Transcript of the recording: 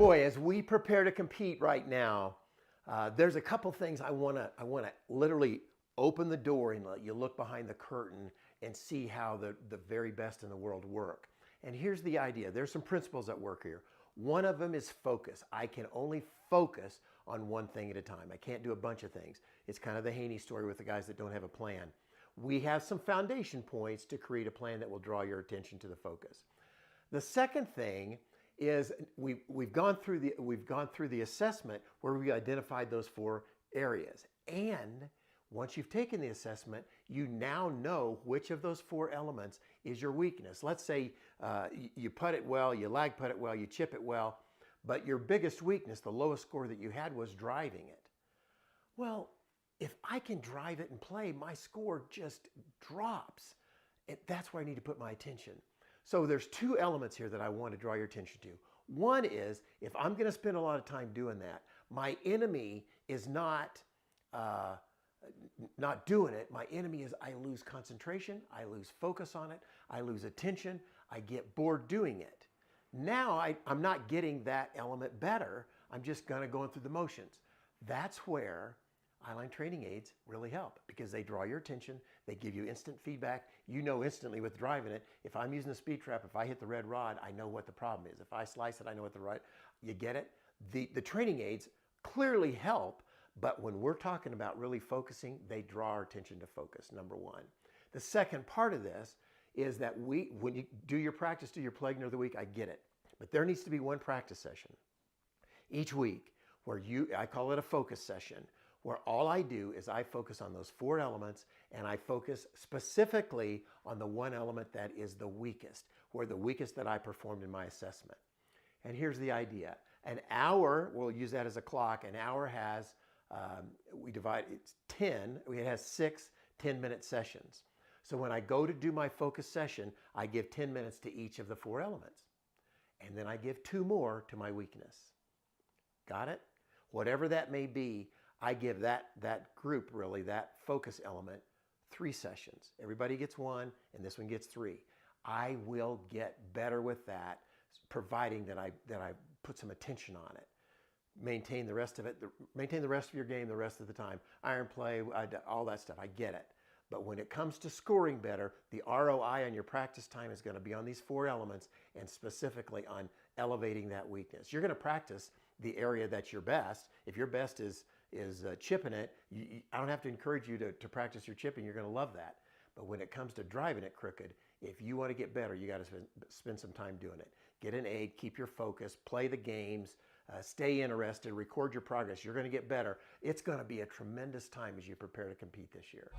Boy, as we prepare to compete right now, there's a couple things I want to literally open the door and let you look behind the curtain and see how the very best in the world work. And here's the idea. There's some principles at work here. One of them is focus. I can only focus on one thing at a time. I can't do a bunch of things. It's kind of the Haney story with the guys that don't have a plan. We have some foundation points to create a plan that will draw your attention to the focus. The second thing is we've gone through the assessment where we identified those 4 areas. And once you've taken the assessment, you now know which of those 4 elements is your weakness. Let's say you putt it well, you lag putt it well, you chip it well, but your biggest weakness, the lowest score that you had, was driving it. Well, if I can drive it and play, my score just drops. That's where I need to put my attention. So there's 2 elements here that I want to draw your attention to. One is, if I'm going to spend a lot of time doing that, my enemy is not doing it. My enemy is I lose concentration, I lose focus on it, I lose attention, I get bored doing it. Now I'm not getting that element better. I'm just kind of going through the motions. That's where EyeLine training aids really help, because they draw your attention, they give you instant feedback. You know instantly with driving it, if I'm using the speed trap, if I hit the red rod, I know what the problem is. If I slice it, I know what the right, you get it? The training aids clearly help, but when we're talking about really focusing, they draw our attention to focus, number one. The second part of this is that when you do your practice, do your play of the week, I get it. But there needs to be one practice session each week where I call it a focus session, where all I do is I focus on those 4 elements, and I focus specifically on the one element that is the weakest, or the weakest that I performed in my assessment. And here's the idea. An hour, we'll use that as a clock, an hour has, it's 10, it has 6 10-minute sessions. So when I go to do my focus session, I give 10 minutes to each of the 4 elements. And then I give 2 more to my weakness. Got it? Whatever that may be, I give that group, really, that focus element, 3 sessions. Everybody gets 1, and this one gets 3. I will get better with that, providing that I put some attention on it. Maintain the rest of it. Maintain the rest of your game the rest of the time. Iron play, all that stuff. I get it. But when it comes to scoring better, the ROI on your practice time is going to be on these 4 elements, and specifically on elevating that weakness. You're going to practice the area that's your best. If your best is chipping it, I don't have to encourage you to practice your chipping. You're going to love that. But when it comes to driving it crooked, if you want to get better, you got to spend some time doing it. Get an aid, keep your focus, play the games, stay interested, record your progress. You're going to get better. It's going to be a tremendous time as you prepare to compete this year.